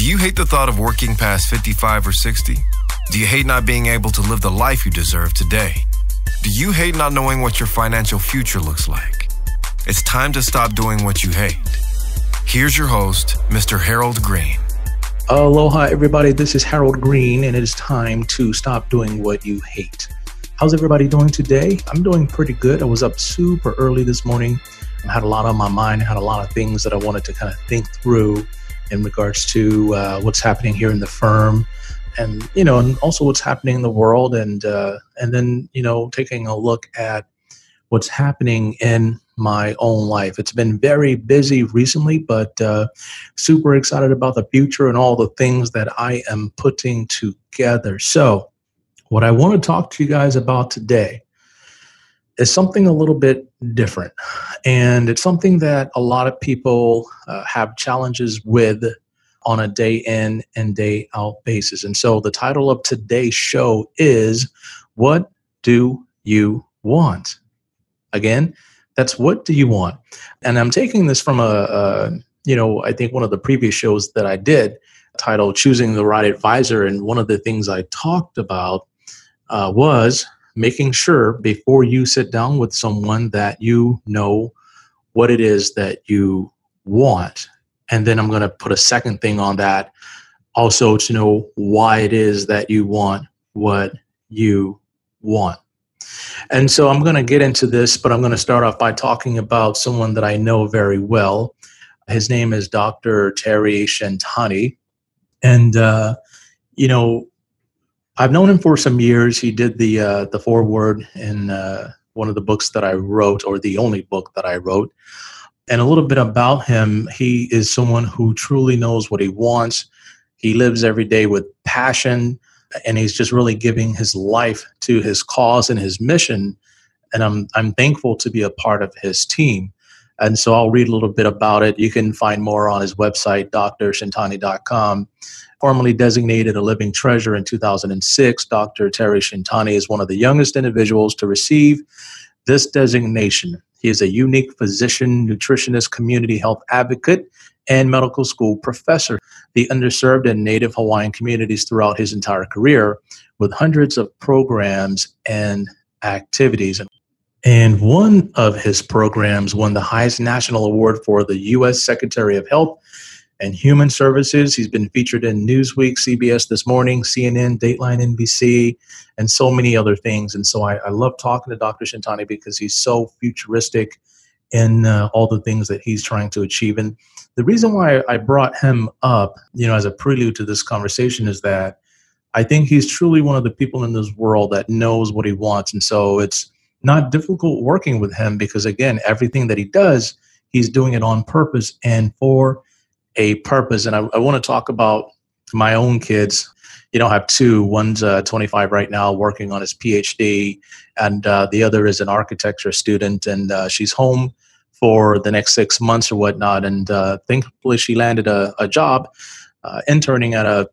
Do you hate the thought of working past 55 or 60? Do you hate not being able to live the life you deserve today? Do you hate not knowing what your financial future looks like? It's time to stop doing what you hate. Here's your host, Mr. Harold Green. Aloha, everybody. This is Harold Green, and it is time to stop doing what you hate. How's everybody doing today? I'm doing pretty good. I was up super early this morning. I had a lot on my mind. I had a lot of things that I wanted to kind of think through in regards to what's happening here in the firm, and and also what's happening in the world, and then taking a look at what's happening in my own life. It's been very busy recently, but super excited about the future and all the things that I am putting together. So what I want to talk to you guys about today is something a little bit different. And it's something that a lot of people have challenges with on a day in and day out basis. And so the title of today's show is, What Do You Want? Again, that's what do you want? And I'm taking this from I think one of the previous shows that I did titled Choosing the Right Advisor. And one of the things I talked about was making sure before you sit down with someone that you know what it is that you want. And then I'm going to put a second thing on that, also to know why it is that you want what you want. And so I'm going to get into this, but I'm going to start off by talking about someone that I know very well. His name is Dr. Terry Shintani. And, I've known him for some years. He did the foreword in one of the books that I wrote, or the only book that I wrote. And a little bit about him, he is someone who truly knows what he wants. He lives every day with passion, and he's just really giving his life to his cause and his mission. And I'm thankful to be a part of his team. And so I'll read a little bit about it. You can find more on his website, drshintani.com. Formerly designated a living treasure in 2006, Dr. Terry Shintani is one of the youngest individuals to receive this designation. He is a unique physician, nutritionist, community health advocate, and medical school professor. The underserved and native Hawaiian communities throughout his entire career, with hundreds of programs and activities. And one of his programs won the highest national award for the U.S. Secretary of Health and Human Services. He's been featured in Newsweek, CBS This Morning, CNN, Dateline, NBC, and so many other things. And so I love talking to Dr. Shintani because he's so futuristic in all the things that he's trying to achieve. And the reason why I brought him up, as a prelude to this conversation is that I think he's truly one of the people in this world that knows what he wants. And so it's not difficult working with him because, again, everything that he does, he's doing it on purpose and for a purpose. And I want to talk about my own kids. I have two. One's 25 right now, working on his PhD, and the other is an architecture student, and she's home for the next 6 months or whatnot. And thankfully, she landed a job interning at a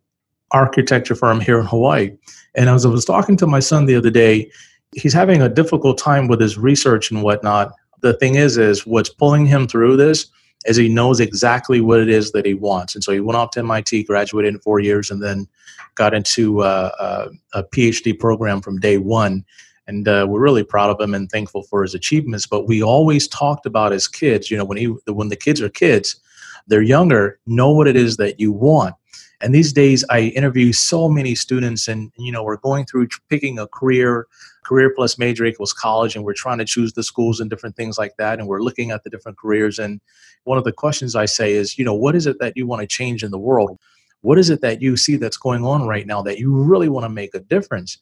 architecture firm here in Hawaii. And as I was talking to my son the other day, he's having a difficult time with his research and whatnot. The thing is what's pulling him through this is he knows exactly what it is that he wants. And so he went off to MIT, graduated in 4 years, and then got into a PhD program from day one. And we're really proud of him and thankful for his achievements. But we always talked about his kids, when the kids are kids, they're younger, know what it is that you want. And these days I interview so many students, and, we're going through picking a career plus major equals college, and we're trying to choose the schools and different things like that. And we're looking at the different careers. And one of the questions I say is, what is it that you want to change in the world? What is it that you see that's going on right now that you really want to make a difference?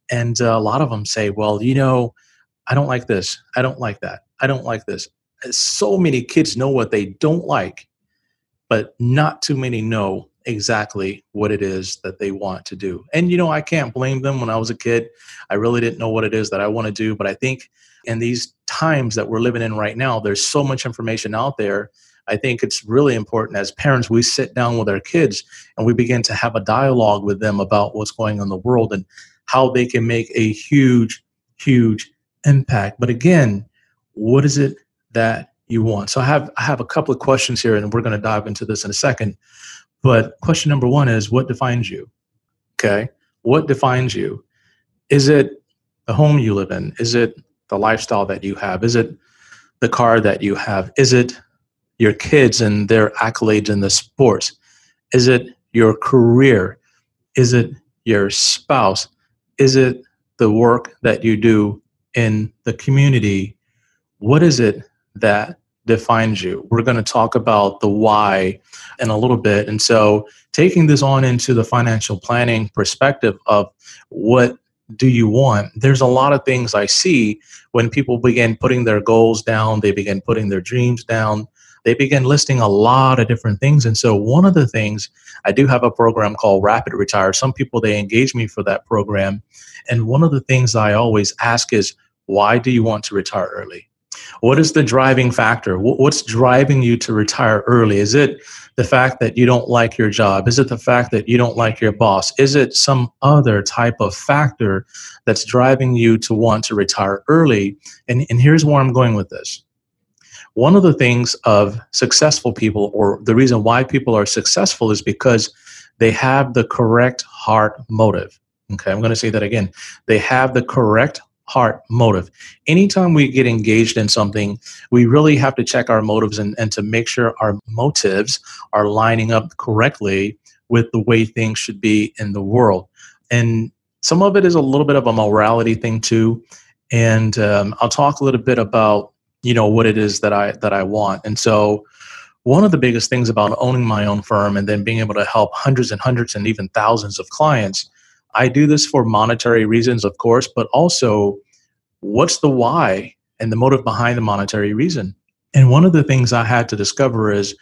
And a lot of them say, well, I don't like this. I don't like that. I don't like this. So many kids know what they don't like, but not too many know exactly what it is that they want to do. And, I can't blame them. When I was a kid, I really didn't know what it is that I want to do. But I think in these times that we're living in right now, there's so much information out there. I think it's really important as parents, we sit down with our kids and we begin to have a dialogue with them about what's going on in the world and how they can make a huge, huge impact. But again, what is it that you want? So I have a couple of questions here, and we're going to dive into this in a second. But question number one is, what defines you? Okay. What defines you? Is it the home you live in? Is it the lifestyle that you have? Is it the car that you have? Is it your kids and their accolades in the sports? Is it your career? Is it your spouse? Is it the work that you do in the community? What is it that defines you? We're going to talk about the why in a little bit. And so, taking this on into the financial planning perspective of what do you want, there's a lot of things I see when people begin putting their goals down, they begin putting their dreams down, they begin listing a lot of different things. And so, one of the things, I do have a program called Rapid Retire. Some people, they engage me for that program. And one of the things I always ask is, why do you want to retire early? What is the driving factor? What's driving you to retire early? Is it the fact that you don't like your job? Is it the fact that you don't like your boss? Is it some other type of factor that's driving you to want to retire early? And here's where I'm going with this. One of the things of successful people, or the reason why people are successful, is because they have the correct heart motive. Okay, I'm going to say that again. They have the correct heart motive. Anytime we get engaged in something, we really have to check our motives and to make sure our motives are lining up correctly with the way things should be in the world. And some of it is a little bit of a morality thing too. And I'll talk a little bit about what it is that I want. And so one of the biggest things about owning my own firm and then being able to help hundreds and hundreds and even thousands of clients, I do this for monetary reasons, of course, but also what's the why and the motive behind the monetary reason. And one of the things I had to discover is,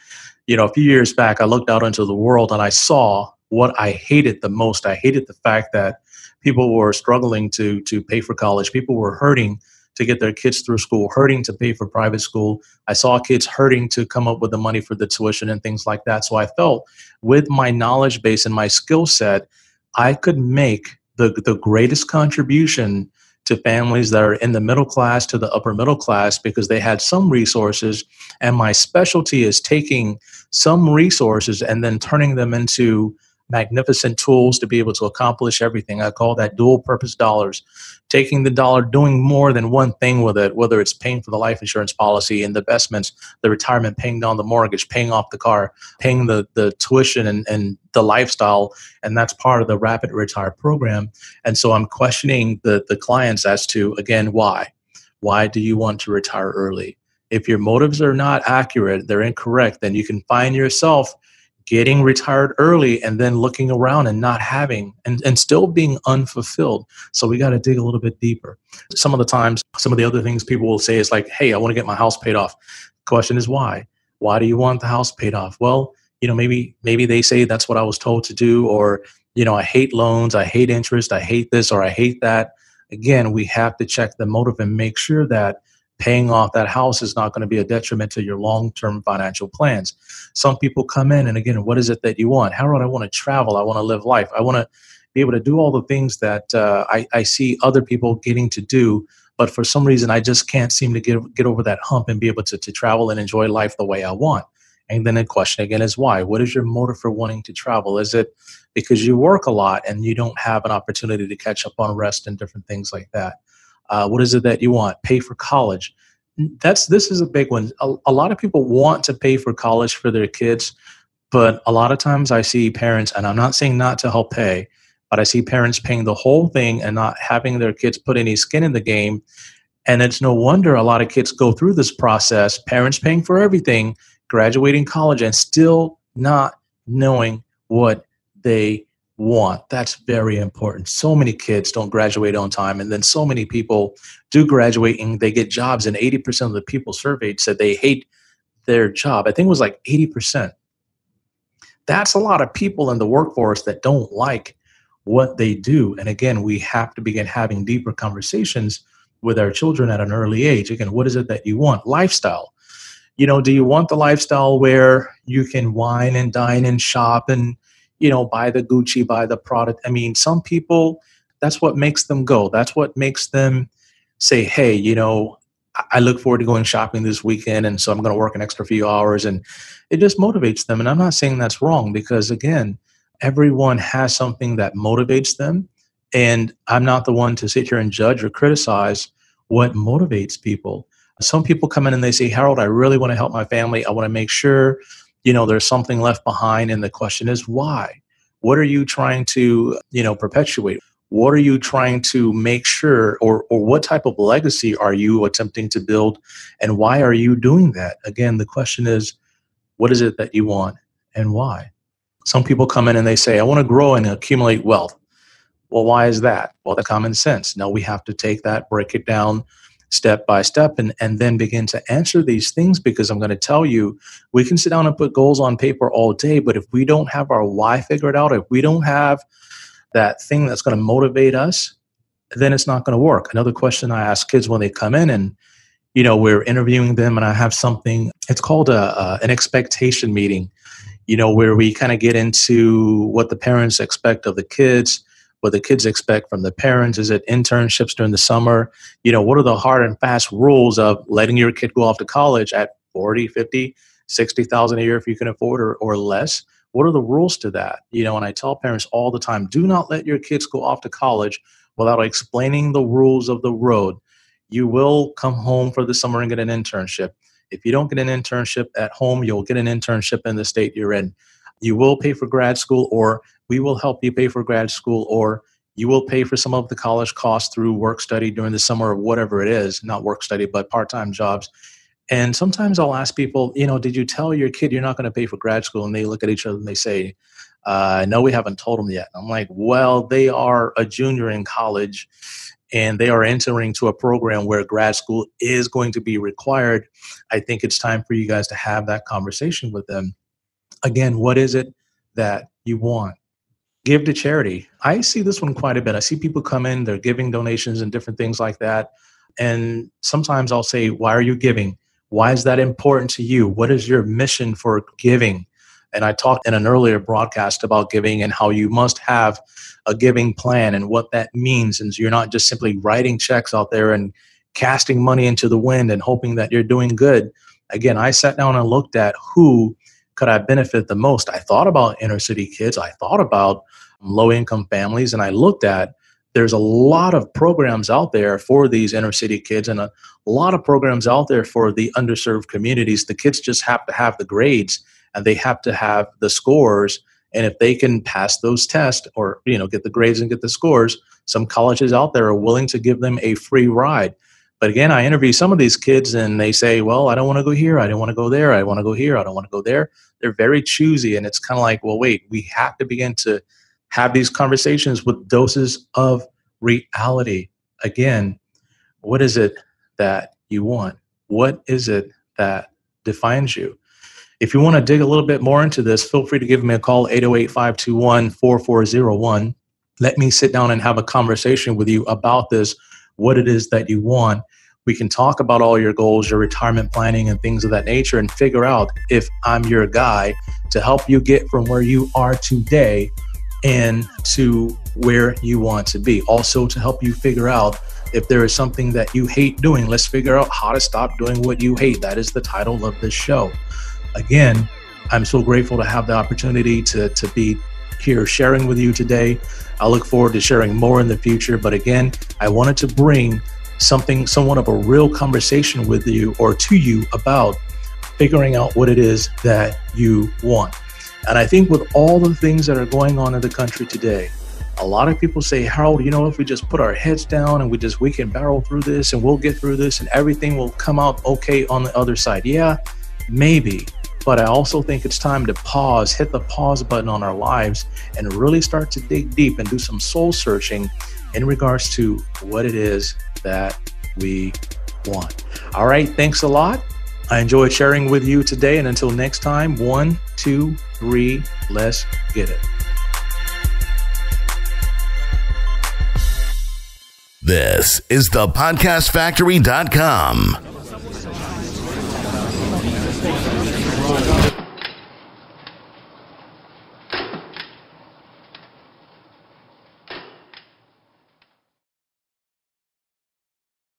a few years back, I looked out into the world and I saw what I hated the most. I hated the fact that people were struggling to pay for college. People were hurting to get their kids through school, hurting to pay for private school. I saw kids hurting to come up with the money for the tuition and things like that. So I felt with my knowledge base and my skill set, I could make the greatest contribution to families that are in the middle class to the upper middle class because they had some resources. And my specialty is taking some resources and then turning them into magnificent tools to be able to accomplish everything. I call that dual purpose dollars. Taking the dollar, doing more than one thing with it, whether it's paying for the life insurance policy and the investments, the retirement, paying down the mortgage, paying off the car, paying the tuition and the lifestyle. And that's part of the Rapid Retire program. And so I'm questioning the clients as to, again, why? Why do you want to retire early? If your motives are not accurate, they're incorrect, then you can find yourself getting retired early and then looking around and not having and still being unfulfilled. So we got to dig a little bit deeper. Some of the times, some of the other things people will say is like, hey, I want to get my house paid off. Question is why? Why do you want the house paid off? Well, maybe they say that's what I was told to do, or, I hate loans, I hate interest, I hate this, or I hate that. Again, we have to check the motive and make sure that paying off that house is not going to be a detriment to your long-term financial plans. Some people come in and again, what is it that you want? How do I want to travel? I want to live life. I want to be able to do all the things that I see other people getting to do. But for some reason, I just can't seem to get over that hump and be able to travel and enjoy life the way I want. And then the question again is why? What is your motive for wanting to travel? Is it because you work a lot and you don't have an opportunity to catch up on rest and different things like that? What is it that you want? Pay for college. This is a big one. A lot of people want to pay for college for their kids, but a lot of times I see parents, and I'm not saying not to help pay, but I see parents paying the whole thing and not having their kids put any skin in the game. And it's no wonder a lot of kids go through this process, parents paying for everything, graduating college, and still not knowing what they want. That's very important. So many kids don't graduate on time, and then so many people do graduate and they get jobs, and 80% of the people surveyed said they hate their job. I think it was like 80%. That's a lot of people in the workforce that don't like what they do. And again, we have to begin having deeper conversations with our children at an early age. Again, what is it that you want? Lifestyle. Do you want the lifestyle where you can wine and dine and shop and buy the Gucci, buy the product? I mean, some people, that's what makes them go. That's what makes them say, hey, I look forward to going shopping this weekend, and so I'm going to work an extra few hours, and it just motivates them. And I'm not saying that's wrong, because again, everyone has something that motivates them, and I'm not the one to sit here and judge or criticize what motivates people. Some people come in and they say, Harold, I really want to help my family. I want to make sure, there's something left behind. And the question is, why? What are you trying to, perpetuate? What are you trying to make sure, or what type of legacy are you attempting to build? And why are you doing that? Again, the question is, what is it that you want and why? Some people come in and they say, I want to grow and accumulate wealth. Well, why is that? Well, that's common sense. No, we have to take that, break it down step by step, and then begin to answer these things, because I'm going to tell you, we can sit down and put goals on paper all day, but if we don't have our why figured out, if we don't have that thing that's going to motivate us, then it's not going to work. Another question I ask kids when they come in, and we're interviewing them, and I have something, it's called an expectation meeting, where we kind of get into what the parents expect of the kids, what the kids expect from the parents. Is it internships during the summer? What are the hard and fast rules of letting your kid go off to college at 40, 50, 60,000 a year if you can afford, or less? What are the rules to that? And I tell parents all the time, do not let your kids go off to college without explaining the rules of the road. You will come home for the summer and get an internship. If you don't get an internship at home, you'll get an internship in the state you're in. You will pay for grad school, or we will help you pay for grad school, or you will pay for some of the college costs through work study during the summer, or whatever it is, not work study, but part-time jobs. And sometimes I'll ask people, did you tell your kid you're not going to pay for grad school? And they look at each other and they say, no, we haven't told them yet. I'm like, well, they are a junior in college, and they are entering to a program where grad school is going to be required. I think it's time for you guys to have that conversation with them. Again, what is it that you want? Give to charity. I see this one quite a bit. I see people come in, they're giving donations and different things like that. And sometimes I'll say, why are you giving? Why is that important to you? What is your mission for giving? And I talked in an earlier broadcast about giving and how you must have a giving plan and what that means. And so you're not just simply writing checks out there and casting money into the wind and hoping that you're doing good. Again, I sat down and looked at who could I benefit the most. I thought about inner city kids. I thought about low-income families. And I looked at, there's a lot of programs out there for these inner city kids, and a lot of programs out there for the underserved communities. The kids just have to have the grades, and they have to have the scores. And if they can pass those tests, or get the grades and get the scores, some colleges out there are willing to give them a free ride. But again, I interview some of these kids and they say, well, I don't want to go here. I don't want to go there. I want to go here. I don't want to go there. They're very choosy. And it's kind of like, well, wait, we have to begin to have these conversations with doses of reality. Again, what is it that you want? What is it that defines you? If you want to dig a little bit more into this, feel free to give me a call, 808-521-4401. Let me sit down and have a conversation with you about this, what it is that you want. We can talk about all your goals, your retirement planning, and things of that nature, and figure out if I'm your guy to help you get from where you are today and to where you want to be. Also, to help you figure out if there is something that you hate doing. Let's figure out how to stop doing what you hate. That is the title of this show. Again, I'm so grateful to have the opportunity to be here sharing with you today. I look forward to sharing more in the future. But again, I wanted to bring somewhat of a real conversation with you, or to you, about figuring out what it is that you want. And I think with all the things that are going on in the country today, a lot of people say, Harold, if we just put our heads down and we can barrel through this and we'll get through this and everything will come out okay on the other side. Yeah, maybe. But I also think it's time to pause, hit the pause button on our lives, and really start to dig deep and do some soul searching in regards to what it is that we want. All right, thanks a lot. I enjoyed sharing with you today. And until next time, 1, 2, 3, let's get it. This is thepodcastfactory.com.